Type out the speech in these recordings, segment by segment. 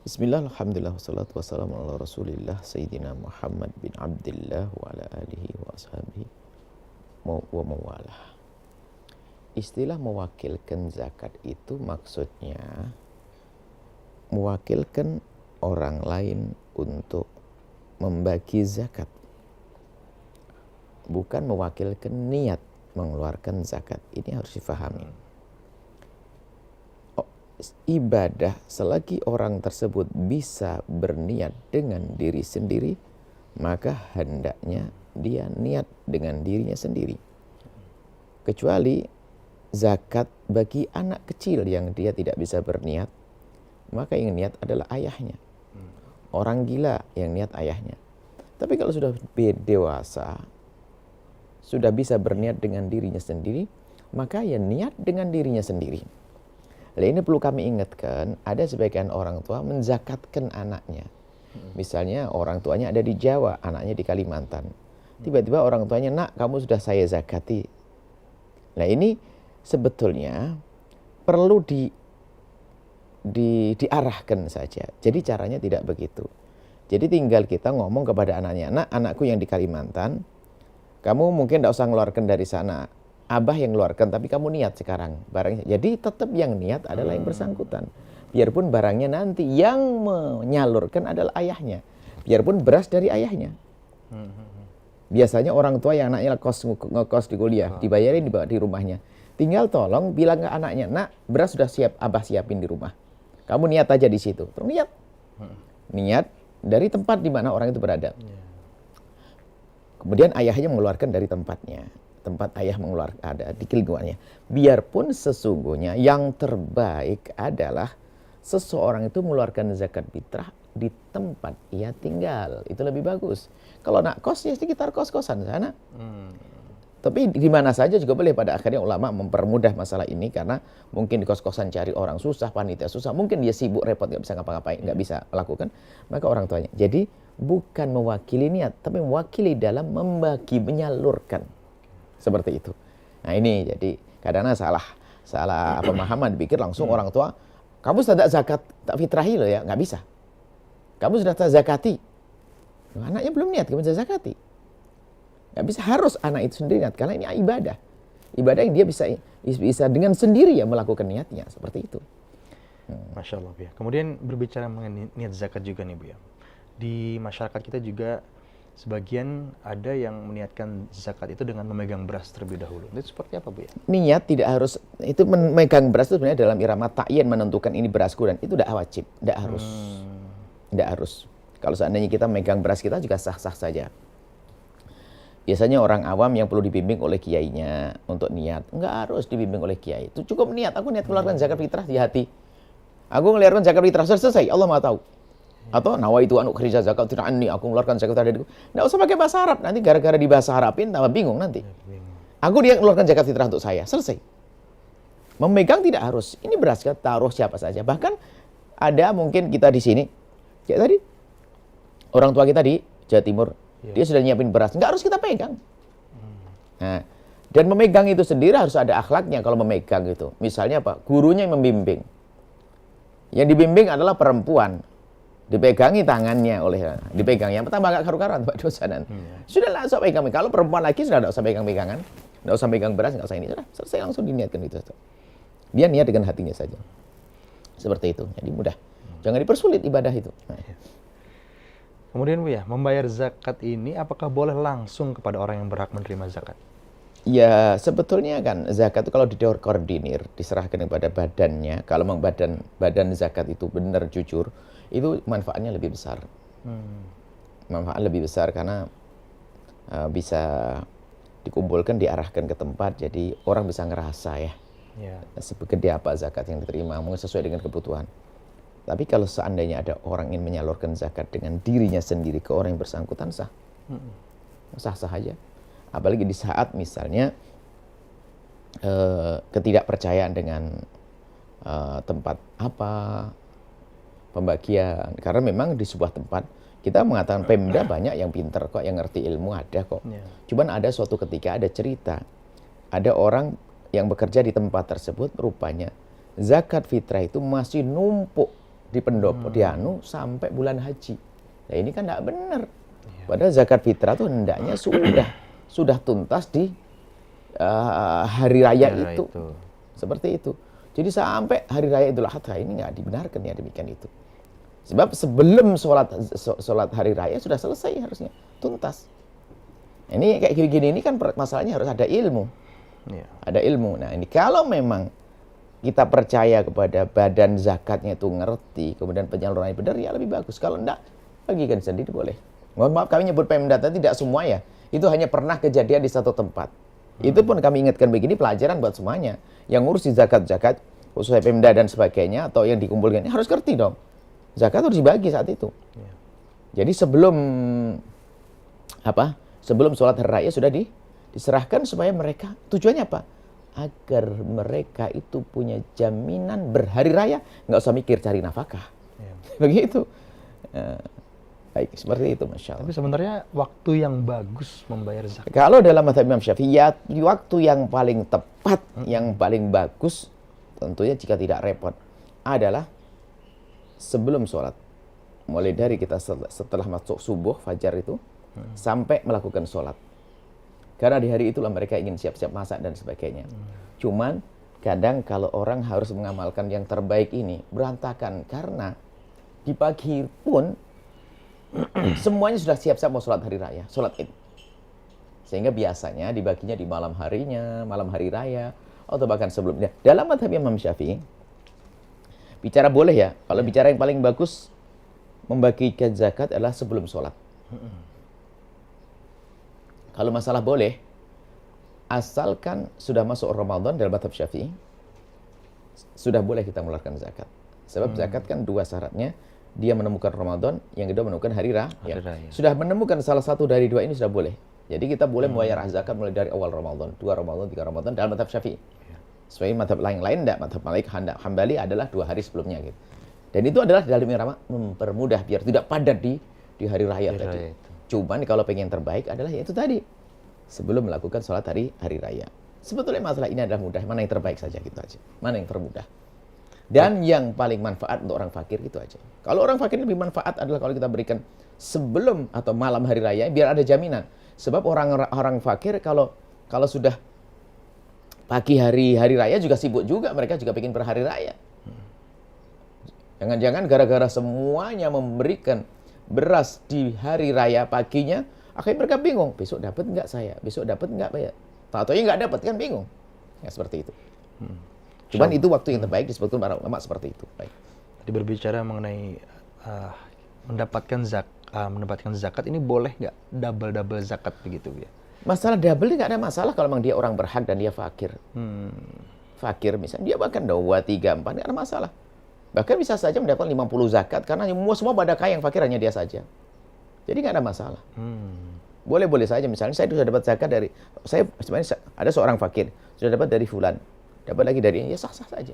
Bismillah, alhamdulillah, wassalatu wassalamu ala rasulillah Sayyidina Muhammad bin Abdillah wa ala alihi wa ashabihi wa mawalah. Istilah mewakilkan zakat itu maksudnya mewakilkan orang lain untuk membagi zakat, bukan mewakilkan niat mengeluarkan zakat. Ini harus difahami. Ibadah selagi orang tersebut bisa berniat dengan diri sendiri, maka hendaknya dia niat dengan dirinya sendiri. Kecuali zakat bagi anak kecil yang dia tidak bisa berniat, maka yang niat adalah ayahnya. Orang gila yang niat ayahnya. Tapi kalau sudah dewasa, sudah bisa berniat dengan dirinya sendiri, maka ya niat dengan dirinya sendiri. Nah, ini perlu kami ingatkan, ada sebagian orang tua menzakatkan anaknya. Misalnya orang tuanya ada di Jawa, anaknya di Kalimantan. Tiba-tiba orang tuanya, nak kamu sudah saya zakati. Nah ini sebetulnya perlu diarahkan saja. Jadi caranya tidak begitu. Jadi tinggal kita ngomong kepada anaknya, nak anakku yang di Kalimantan, kamu mungkin tidak usah ngeluarkan dari sana. Abah yang ngeluarkan, tapi kamu niat sekarang barangnya. Jadi tetap yang niat adalah yang bersangkutan. Biarpun barangnya nanti yang menyalurkan adalah ayahnya. Biarpun beras dari ayahnya. Biasanya orang tua yang anaknya ngekos di kuliah, dibayarin di rumahnya. Tinggal tolong bilang ke anaknya, nak beras sudah siap, abah siapin di rumah. Kamu niat aja di situ. Terus niat. Niat dari tempat di mana orang itu berada. Kemudian ayahnya mengeluarkan dari tempatnya. Tempat ayah mengeluarkan ada di lingkungannya. Biarpun sesungguhnya yang terbaik adalah seseorang itu mengeluarkan zakat fitrah di tempat ia tinggal. Itu lebih bagus. Kalau nak kos ya sekitar kos-kosan sana. Tapi di mana saja juga boleh. Pada akhirnya ulama mempermudah masalah ini karena mungkin di kos-kosan cari orang susah, panitia susah, mungkin dia sibuk repot nggak bisa ngapa-ngapain, nggak bisa melakukan, maka orang tuanya. Jadi bukan mewakili niat, tapi mewakili dalam membagi, menyalurkan. Seperti itu. Nah ini jadi kadang-kadang salah pemahaman, dipikir langsung orang tua, kamu sudah zakat tak fitrahi loh ya, nggak bisa. Kamu sudah tak zakati, anaknya belum niat, kamu sudah zakati. Nggak bisa, harus anak itu sendiri niat, karena ini ibadah. Ibadah yang dia bisa dengan sendiri ya melakukan niatnya, seperti itu. Masya Allah, Bu ya. Kemudian berbicara mengenai niat zakat juga nih, Bu ya. Di masyarakat kita juga sebagian ada yang meniatkan zakat itu dengan memegang beras terlebih dahulu. Itu seperti apa, Bu ya? Niat tidak harus, itu memegang beras itu sebenarnya dalam irama ta'yin menentukan ini berasku, dan itu tidak wajib, tidak harus. Tidak harus. Kalau seandainya kita memegang beras kita juga sah-sah saja. Biasanya orang awam yang perlu dibimbing oleh kiainya untuk niat. Enggak harus dibimbing oleh kiai. Itu cukup niat. Aku niat keluarkan zakat fitrah di hati. Aku ngeluarkan zakat fitrah, selesai. Allah Maha tahu. Atau nawaitu an ukhrija zakat fitrah anni, aku mengeluarkan zakat fitrah dariku. Enggak usah pakai bahasa Arab. Nanti gara-gara di bahasa Arabin tambah bingung nanti. Aku dia mengeluarkan zakat fitrah untuk saya. Selesai. Memegang tidak harus. Ini beras kita taruh siapa saja. Bahkan ada mungkin kita di sini, kayak tadi orang tua kita di Jawa Timur, dia sudah nyiapin beras, nggak harus kita pegang. Nah, dan memegang itu sendiri harus ada akhlaknya kalau memegang itu. Misalnya apa? Gurunya yang membimbing. Yang dibimbing adalah perempuan. Dipegangi tangannya dipegang. Yang pertama agak karu-karuan, Pak dosanan. Sudahlah, usah pegang. Kalau perempuan lagi sudah nggak usah pegang-pegangan. Nggak usah pegang beras, nggak usah ini. Sudah, selesai, langsung diniatkan itu. Dia niat dengan hatinya saja. Seperti itu. Jadi mudah. Jangan dipersulit ibadah itu. Nah. Kemudian, Bu ya, membayar zakat ini apakah boleh langsung kepada orang yang berhak menerima zakat? Ya, sebetulnya kan zakat itu kalau dikoordinir, diserahkan kepada badannya. Kalau memang badan zakat itu benar jujur, itu manfaatnya lebih besar. Manfaat lebih besar karena bisa dikumpulkan, diarahkan ke tempat, jadi orang bisa ngerasa ya. Segede apa zakat yang diterima, mungkin sesuai dengan kebutuhan. Tapi kalau seandainya ada orang ingin menyalurkan zakat dengan dirinya sendiri ke orang yang bersangkutan, sah. Sah-sah aja. Apalagi di saat misalnya ketidakpercayaan dengan tempat apa, pembagian. Karena memang di sebuah tempat, kita mengatakan Pemda banyak yang pinter kok, yang ngerti ilmu ada kok. Cuman ada suatu ketika ada cerita, ada orang yang bekerja di tempat tersebut, rupanya zakat fitrah itu masih numpuk di pendopo, dianu sampai bulan haji. Nah ini kan tidak benar. Padahal zakat fitrah itu hendaknya sudah tuntas di hari raya itu. Seperti itu. Jadi sampai hari raya Idul Adha ini nggak dibenarkan ya demikian itu. Sebab sebelum sholat hari raya sudah selesai harusnya, tuntas. Ini kayak gini-gini ini kan masalahnya harus ada ilmu. Ada ilmu. Nah ini kalau memang kita percaya kepada badan zakatnya itu ngerti, kemudian penyalurannya benar, ya lebih bagus. Kalau enggak, bagikan sendiri boleh. Mohon maaf kami nyebut Pemda tadi tidak semua ya. Itu hanya pernah kejadian di satu tempat. Itu pun kami ingatkan begini pelajaran buat semuanya. Yang ngurus di zakat-zakat, khususnya Pemda dan sebagainya, atau yang dikumpulkan, harus ngerti dong. Zakat harus dibagi saat itu. Jadi sebelum sholat hari raya sudah diserahkan supaya mereka, tujuannya apa? Agar mereka itu punya jaminan berhari raya, nggak usah mikir cari nafkah. Begitu. Baik, seperti itu, Masya Allah. Tapi sebenarnya waktu yang bagus membayar zakat. Kalau dalam mazhab Imam Syafi'i, waktu yang paling tepat, yang paling bagus, tentunya jika tidak repot, adalah sebelum sholat. Mulai dari kita setelah masuk subuh, fajar itu, sampai melakukan sholat. Karena di hari itulah mereka ingin siap-siap masak dan sebagainya. Cuman, kadang kalau orang harus mengamalkan yang terbaik ini, berantakan. Karena di pagi pun, semuanya sudah siap-siap mau sholat hari raya, sholat id. Sehingga biasanya dibaginya di malam harinya, malam hari raya, atau bahkan sebelumnya. Dalam mazhab Imam Syafi'i, bicara boleh ya, kalau bicara yang paling bagus, membagikan zakat adalah sebelum sholat. Kalau masalah boleh, asalkan sudah masuk Ramadan dalam mazhab Syafi'i, sudah boleh kita mengeluarkan zakat. Sebab zakat kan dua syaratnya, dia menemukan Ramadan, yang kedua menemukan hari raya. Sudah menemukan salah satu dari dua ini sudah boleh. Jadi kita boleh membayar zakat mulai dari awal Ramadan, 2 Ramadan, 3 Ramadan dalam mazhab Syafi'i. Sebagai mazhab lain enggak, mazhab Malik Hambali adalah 2 hari sebelumnya gitu. Dan itu adalah dalam irama mempermudah biar tidak padat di hari raya tadi. Cuman kalau pengen terbaik adalah yaitu tadi, sebelum melakukan sholat hari raya. Sebetulnya masalah ini adalah mudah, mana yang terbaik saja gitu aja. Mana yang termudah. Dan yang paling manfaat untuk orang fakir itu aja. Kalau orang fakir lebih manfaat adalah kalau kita berikan sebelum atau malam hari raya biar ada jaminan. Sebab orang fakir kalau sudah pagi hari raya juga sibuk juga, mereka juga pengen berhari raya. Jangan-jangan gara-gara semuanya memberikan beras di hari raya paginya, akhirnya mereka bingung, besok dapat nggak saya? Besok dapat nggak ya? Tahu-tahunya nggak dapat kan bingung. Ya seperti itu. Cuman itu waktu yang terbaik disebutkan para ulama seperti itu. Baik. Tadi berbicara mengenai mendapatkan zakat ini boleh nggak double zakat begitu ya? Masalah double nggak ada masalah kalau memang dia orang berhak dan dia fakir. Fakir misalnya dia bahkan 2, 3, 4 nggak ada masalah. Bahkan bisa saja mendapatkan 50 zakat karena semua pada kaya, yang fakir hanya dia saja. Jadi nggak ada masalah. Boleh-boleh saja. Misalnya saya sudah dapat zakat dari, saya sebenarnya ada seorang fakir sudah dapat dari fulan, dapat lagi dari ini, ya sah-sah saja.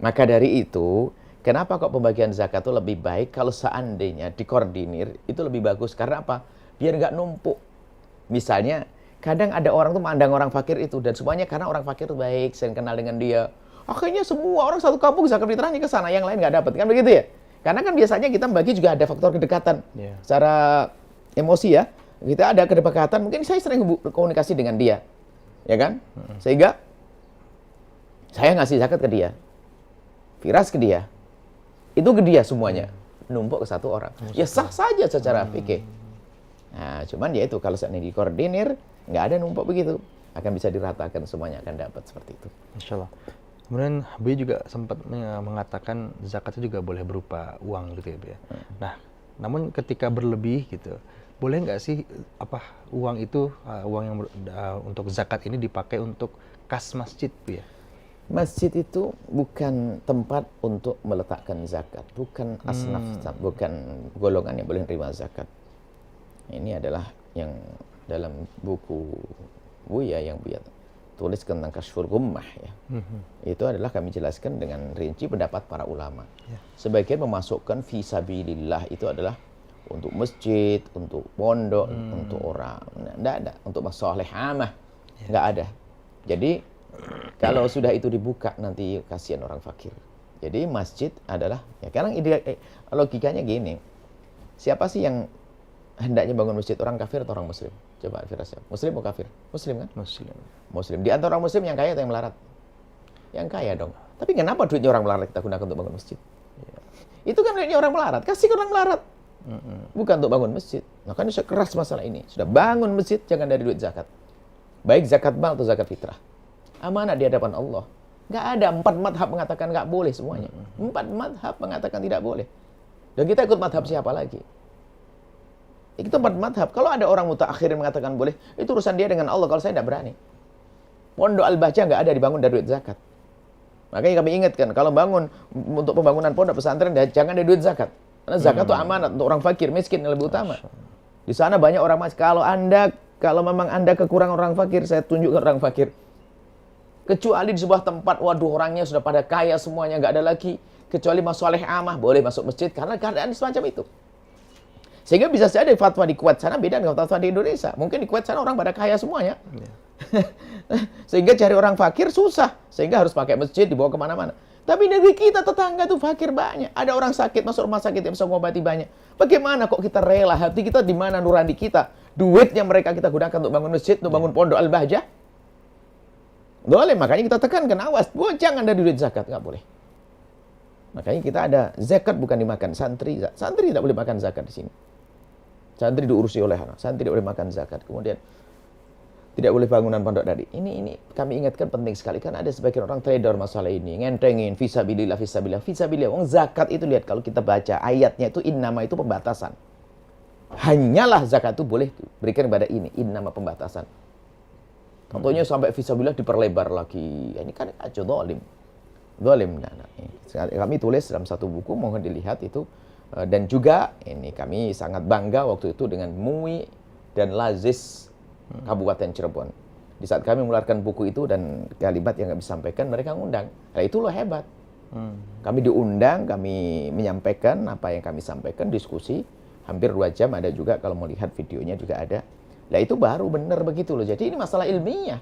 Maka dari itu, kenapa kok pembagian zakat itu lebih baik kalau seandainya dikoordinir, itu lebih bagus. Karena apa? Biar nggak numpuk. Misalnya, kadang ada orang tuh mandang orang fakir itu, dan semuanya karena orang fakir itu baik, saya kenal dengan dia. Akhirnya semua orang satu kampung zakat fitrahnya ke sana, yang lain nggak dapat. Kan begitu ya? Karena kan biasanya kita membagi juga ada faktor kedekatan. Secara emosi ya, kita ada kedekatan, mungkin saya sering komunikasi dengan dia. Ya kan? Sehingga saya ngasih zakat ke dia, Firas ke dia, itu ke dia semuanya, numpuk ke satu orang. Ya sah saja secara fikih. Nah, cuman ya itu kalau seandainya dikoordinir, nggak ada numpuk begitu, akan bisa diratakan semuanya akan dapat seperti itu. Insya Allah. Kemudian Bu juga sempat mengatakan zakat itu juga boleh berupa uang gitu ya Bu ya. Nah, namun ketika berlebih gitu, boleh nggak sih uang itu uang yang untuk zakat ini dipakai untuk kas masjid Bu ya? Masjid itu bukan tempat untuk meletakkan zakat, bukan asnaf, bukan golongan yang boleh menerima zakat. Ini adalah yang dalam buku Buya yang Buya tulis tentang Kashful Ghummah ya. Itu adalah kami jelaskan dengan rinci pendapat para ulama. Sebagian memasukkan fi sabilillah itu adalah untuk masjid, untuk pondok, untuk orang. Enggak ada, untuk masalih amah. Enggak ada. Jadi kalau sudah itu dibuka nanti kasihan orang fakir. Jadi masjid adalah, ya sekarang logikanya gini, siapa sih yang hendaknya bangun masjid, orang kafir atau orang muslim? Coba Firas, muslim atau kafir? Muslim kan? Muslim. Muslim. Di antara orang muslim yang kaya atau yang melarat? Yang kaya dong. Tapi kenapa duitnya orang melarat kita gunakan untuk bangun masjid? Ya. Itu kan duitnya orang melarat, kasih ke orang melarat. Bukan untuk bangun masjid. Makanya saya keras masalah ini. Sudah bangun masjid, jangan dari duit zakat. Baik zakat mal atau zakat fitrah. Amanah di hadapan Allah. Nggak ada 4 madhab mengatakan nggak boleh semuanya. 4 madhab mengatakan tidak boleh. Dan kita ikut madhab siapa lagi? Itu 4 madhab. Kalau ada orang mutaakhirin mengatakan boleh, itu urusan dia dengan Allah. Kalau saya tidak berani. Pondok Al-Bahjah nggak ada dibangun dari duit zakat. Makanya kami ingatkan, kalau bangun untuk pembangunan pondok pesantren, jangan dari duit zakat. Karena zakat itu amanat untuk orang fakir, miskin yang lebih utama. Di sana banyak orang masih. Kalau memang Anda kekurangan orang fakir, saya tunjukkan orang fakir. Kecuali di sebuah tempat, waduh orangnya sudah pada kaya semuanya, nggak ada lagi. Kecuali masoleh amah, boleh masuk masjid. Karena keadaan semacam itu. Sehingga bisa saja fatwa di Kuwait sana beda dengan fatwa di Indonesia. Mungkin di Kuwait sana orang pada kaya semuanya. Sehingga cari orang fakir susah. Sehingga harus pakai masjid, dibawa kemana-mana. Tapi negeri kita tetangga tuh fakir banyak. Ada orang sakit masuk rumah sakit yang bisa mengobati banyak. Bagaimana kok kita rela? Hati kita di mana nurani kita? Duitnya mereka kita gunakan untuk bangun masjid, untuk bangun pondok Al-Bahjah. Boleh, makanya kita tekankan, awas, jangan dari duit zakat, nggak boleh. Makanya kita ada zakat bukan dimakan santri. Santri tidak boleh makan zakat di sini. Santri diurusi oleh anak. Santri tidak boleh makan zakat. Kemudian tidak boleh bangunan pondok tadi. Ini kami ingatkan penting sekali. Karena ada sebagian orang trader masalah ini. Ngentengin, fisabilillah. Wong zakat itu lihat kalau kita baca ayatnya itu innama itu pembatasan. Hanyalah zakat itu boleh berikan kepada ini. Innama pembatasan. Contohnya sampai fisabilillah diperlebar lagi. Ini kan aja zalim. Zalim. Kami tulis dalam satu buku, mohon dilihat itu. Dan juga ini kami sangat bangga waktu itu dengan MUI dan Lazis Kabupaten Cirebon. Di saat kami mengeluarkan buku itu dan kalimat yang kami sampaikan, mereka ngundang. Nah itu loh hebat. Kami diundang, kami menyampaikan apa yang kami sampaikan, diskusi. Hampir 2 jam ada juga, kalau mau lihat videonya juga ada. Nah itu baru benar begitu loh. Jadi ini masalah ilmiah.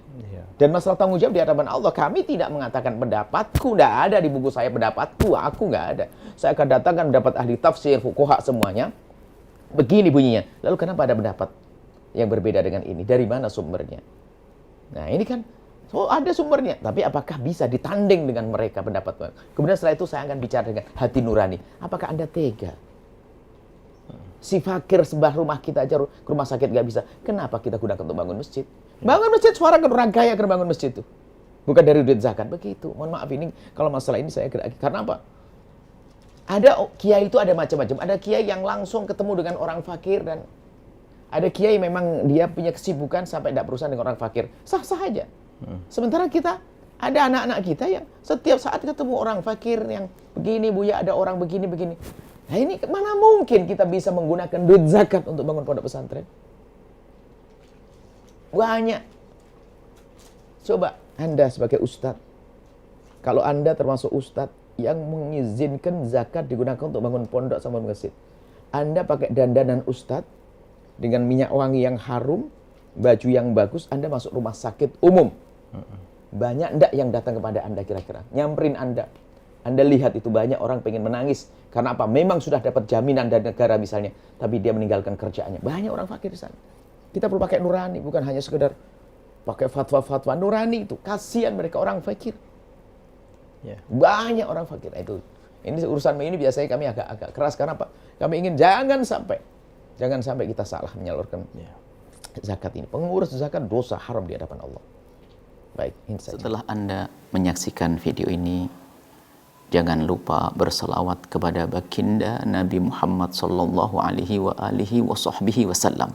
Dan masalah tanggung jawab di hadapan Allah. Kami tidak mengatakan pendapatku, tidak ada di buku saya pendapatku, aku nggak ada. Saya akan datangkan pendapat ahli tafsir, fuqaha semuanya. Begini bunyinya. Lalu kenapa ada pendapat yang berbeda dengan ini? Dari mana sumbernya? Nah ini kan, ada sumbernya. Tapi apakah bisa ditanding dengan mereka pendapat? Kemudian setelah itu saya akan bicara dengan hati nurani. Apakah Anda tega? Si fakir sebelah rumah kita aja ke rumah sakit nggak bisa. Kenapa kita gunakan untuk bangun masjid? Bangun masjid, suarakan orang kaya akan bangun masjid itu. Bukan dari duit zakat. Begitu. Mohon maaf ini, kalau masalah ini saya kira. Karena apa? Ada kiai itu ada macam-macam. Ada kiai yang langsung ketemu dengan orang fakir dan ada kiai memang dia punya kesibukan sampai tidak berurusan dengan orang fakir. Sah-sah aja. Sementara kita, ada anak-anak kita yang setiap saat ketemu orang fakir yang begini, Buya, ada orang begini-begini. Nah ini mana mungkin kita bisa menggunakan duit zakat untuk bangun pondok pesantren? Banyak. Coba Anda sebagai ustadz. Kalau Anda termasuk ustadz yang mengizinkan zakat digunakan untuk bangun pondok sama masjid. Anda pakai dandanan ustadz dengan minyak wangi yang harum, baju yang bagus, Anda masuk rumah sakit umum. Banyak enggak yang datang kepada Anda kira-kira? Nyamperin Anda. Anda lihat itu banyak orang pengen menangis. Karena apa? Memang sudah dapat jaminan dari negara misalnya. Tapi dia meninggalkan kerjaannya. Banyak orang fakir di sana. Kita perlu pakai nurani. Bukan hanya sekedar pakai fatwa-fatwa. Nurani itu. Kasihan mereka orang fakir. Banyak orang fakir. Nah, itu. Ini urusan ini biasanya kami agak keras. Karena apa? Kami ingin jangan sampai kita salah menyalurkan zakat ini. Pengurus zakat dosa haram di hadapan Allah. Baik, ini saja. Setelah Anda menyaksikan video ini, jangan lupa berselawat kepada baginda Nabi Muhammad sallallahu alaihi wa alihi wa sahbihi wasallam.